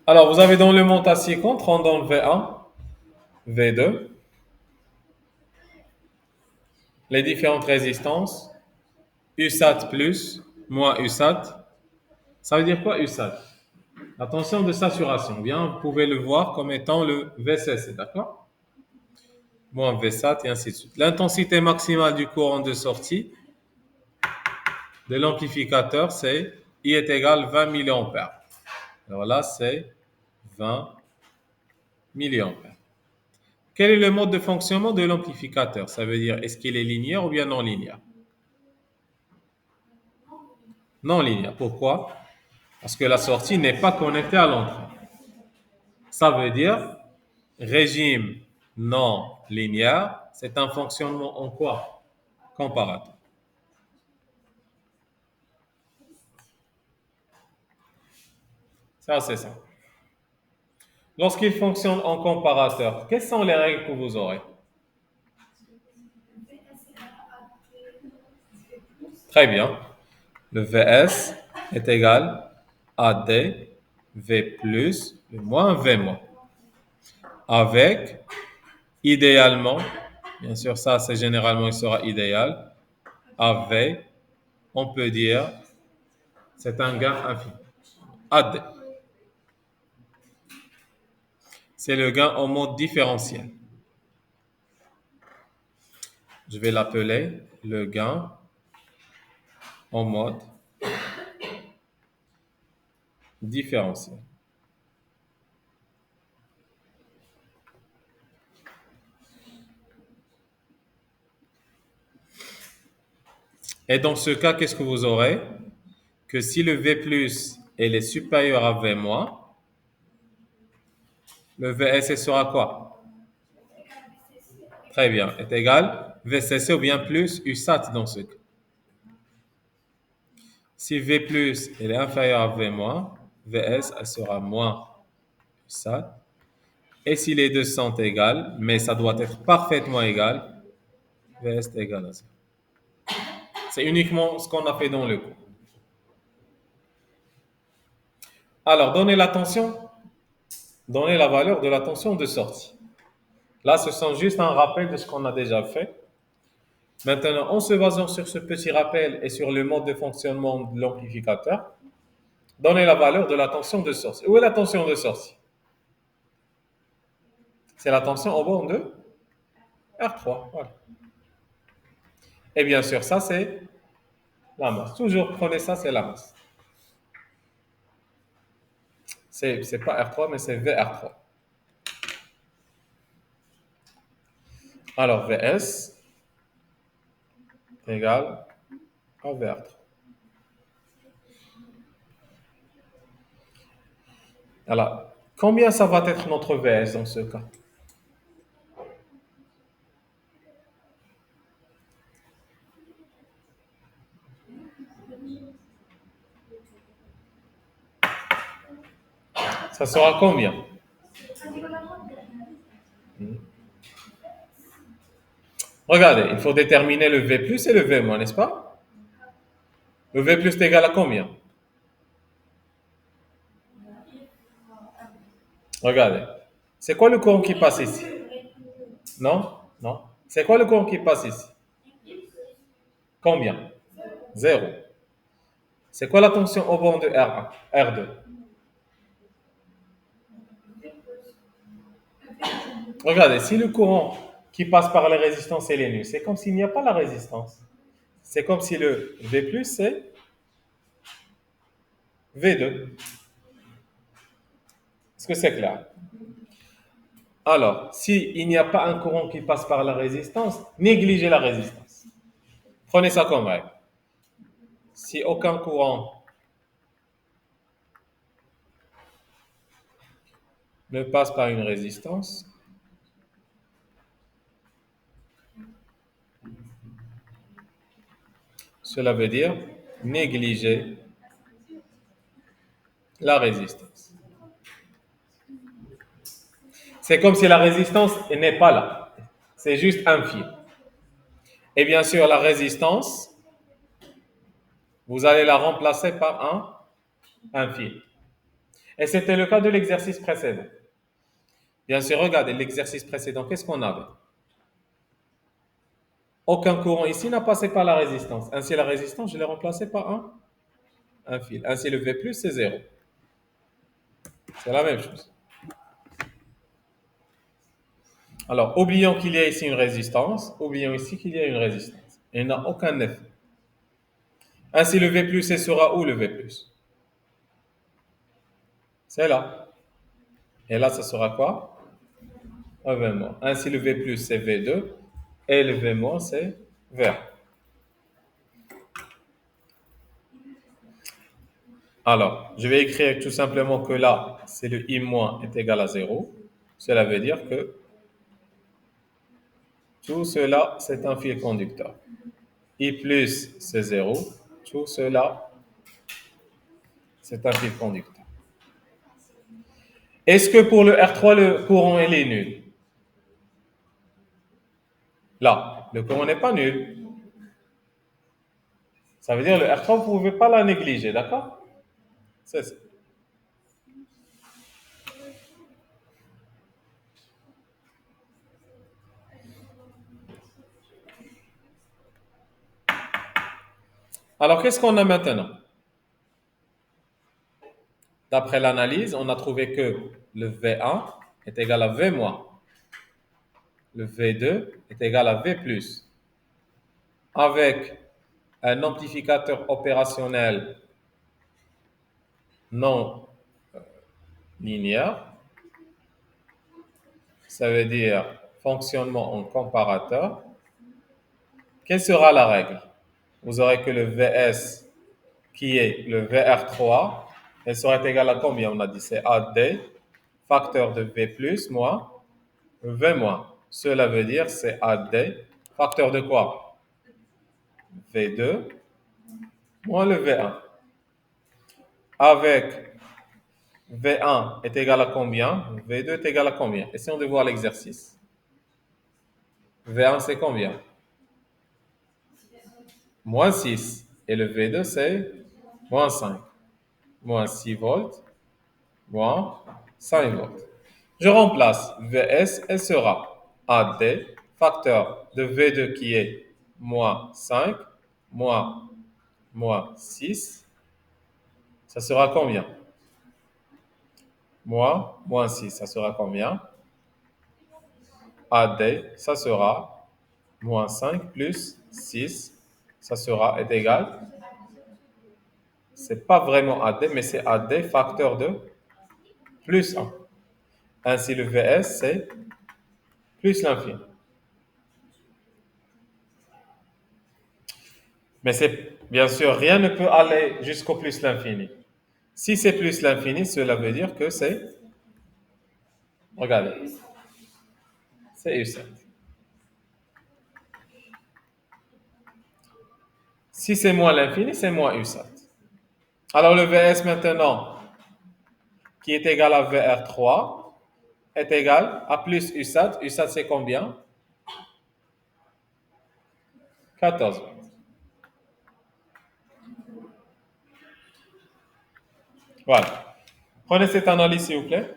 Alors, vous avez dans le monte asynchrone, on donne V1, V2, les différentes résistances, USAT plus, moins USAT. Ça veut dire quoi USAT? La tension de saturation. Bien, vous pouvez le voir comme étant le VCC, d'accord? Moins VSAT et ainsi de suite. L'intensité maximale du courant de sortie de l'amplificateur, c'est I est égal à 20 milliampères. Alors là, c'est 20 milliampères. Quel est le mode de fonctionnement de l'amplificateur? Ça veut dire, est-ce qu'il est linéaire ou bien non linéaire? Non linéaire. Pourquoi? Parce que la sortie n'est pas connectée à l'entrée. Ça veut dire, régime non linéaire, c'est un fonctionnement en quoi? Comparateur. Ça, c'est ça. Lorsqu'il fonctionne en comparateur, quelles sont les règles que vous aurez? Très bien. Le VS est égal à D, V plus, le moins V moins. Avec, idéalement, bien sûr, ça, c'est généralement, il sera idéal. Avec, on peut dire, c'est un gain infini. AD, c'est le gain en mode différentiel. Je vais l'appeler le gain en mode différentiel. Et dans ce cas, qu'est-ce que vous aurez? Que si le V plus est supérieur à V moins, le VS sera quoi? Très bien, est égal VCC ou bien plus USAT dans ce cas. Si V plus est inférieur à V moins, VS sera moins USAT. Et si les deux sont égales, mais ça doit être parfaitement égal, VS est égal à ça. C'est uniquement ce qu'on a fait dans le cours. Alors, donnez la valeur de la tension de sortie. Là, ce sont juste un rappel de ce qu'on a déjà fait. Maintenant, en se basant sur ce petit rappel et sur le mode de fonctionnement de l'amplificateur, donnez la valeur de la tension de sortie. Où est la tension de sortie? C'est la tension au bord de R3. Voilà. Et bien sûr, ça, c'est la masse. Toujours prenez ça, c'est la masse. C'est pas R3, mais c'est VR3. Alors, VS égale à VR3. Alors, combien ça va être notre VS dans ce cas? Ça sera combien? Regardez, il faut déterminer le V plus et le V moins, n'est-ce pas? Le V plus est égal à combien? Regardez. C'est quoi le courant qui passe ici? Non? Non. C'est quoi le courant qui passe ici? Combien? Zéro. C'est quoi la tension au bord de R1, R2? Regardez, si le courant qui passe par les résistances est nul, c'est comme s'il n'y a pas la résistance. C'est comme si le V plus c'est V2. Est-ce que c'est clair? Alors, s'il n'y a pas un courant qui passe par la résistance, négligez la résistance. Prenez ça comme règle. Si aucun courant ne passe par une résistance, cela veut dire négliger la résistance. C'est comme si la résistance n'est pas là. C'est juste un fil. Et bien sûr, la résistance, vous allez la remplacer par un fil. Et c'était le cas de l'exercice précédent. Bien sûr, regardez, l'exercice précédent, qu'est-ce qu'on avait? Aucun courant ici n'a passé par la résistance. Ainsi, la résistance, je l'ai remplacée par un fil. Ainsi, le V+, c'est 0. C'est la même chose. Alors, oublions qu'il y a ici une résistance. Oublions ici qu'il y a une résistance. Il n'y a aucun effet. Ainsi, le V+, ce sera où le V+? C'est là. Et là, ce sera quoi? Un V-. Ainsi, le V+, c'est V2. Et le V-, c'est V1. Alors, je vais écrire tout simplement que là, c'est le I- est égal à 0. Cela veut dire que tout cela, c'est un fil conducteur. I plus, c'est 0. Tout cela, c'est un fil conducteur. Est-ce que pour le R3, le courant, il est nul? Là, le courant n'est pas nul. Ça veut dire le R3, vous ne pouvez pas la négliger, d'accord? C'est ça. Alors, qu'est-ce qu'on a maintenant? D'après l'analyse, on a trouvé que le V1 est égal à V-. Le V2 est égal à V+. Avec un amplificateur opérationnel non linéaire, ça veut dire fonctionnement en comparateur. Quelle sera la règle? Vous aurez que le Vs, qui est le VR3, elle sera égal à combien? On a dit c'est AD, facteur de V+, moins V-. Cela veut dire c'est AD, facteur de quoi? V2, moins le V1. Avec V1 est égal à combien? V2 est égal à combien? Essayons de voir l'exercice. V1, c'est combien? Moins 6. Et le V2, c'est moins 5. Moins 6 volts, moins 5 volts. Je remplace Vs, elle sera AD, facteur de V2 qui est moins 5, moins 6. Ça sera combien? Moins 6, ça sera combien? AD, ça sera moins 5 plus 6, ça sera est égal. C'est pas vraiment AD, mais c'est AD facteur de plus 1. Ainsi, le Vs, c'est plus l'infini. Mais c'est bien sûr, rien ne peut aller jusqu'au plus l'infini. Si c'est plus l'infini, cela veut dire que c'est, regardez, c'est U7. Si c'est moins l'infini, c'est moins U7. Alors le Vs maintenant, qui est égal à VR3, est égal à plus U7. U7 c'est combien? 14. Voilà. Prenez cette analyse s'il vous plaît.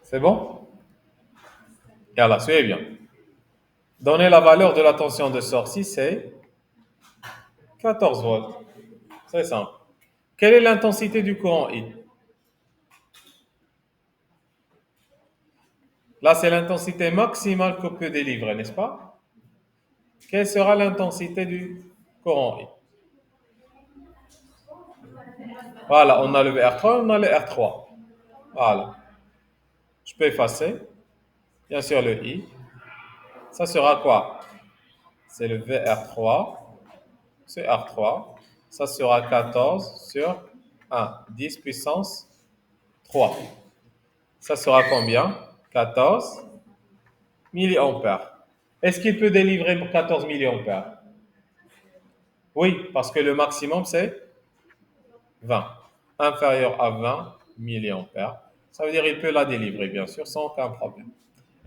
C'est bon? Et alors, suivez bien. Donnez la valeur de la tension de sortie, c'est 14 volts. C'est simple. Quelle est l'intensité du courant I? Là, c'est l'intensité maximale que peut délivrer, n'est-ce pas? Quelle sera l'intensité du courant I? Voilà, on a le VR3, on a le R3. Voilà. Je peux effacer. Bien sûr, le I. Ça sera quoi? C'est le VR3 sur R3. Ça sera 14 sur 1. 10 puissance 3. Ça sera combien? 14 milliampères. Est-ce qu'il peut délivrer 14 milliampères? Oui, parce que le maximum, c'est 20. Inférieur à 20 milliampères. Ça veut dire qu'il peut la délivrer, bien sûr, sans aucun problème.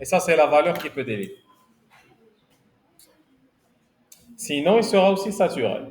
Et ça, c'est la valeur qu'il peut délivrer. Sinon, il sera aussi saturé.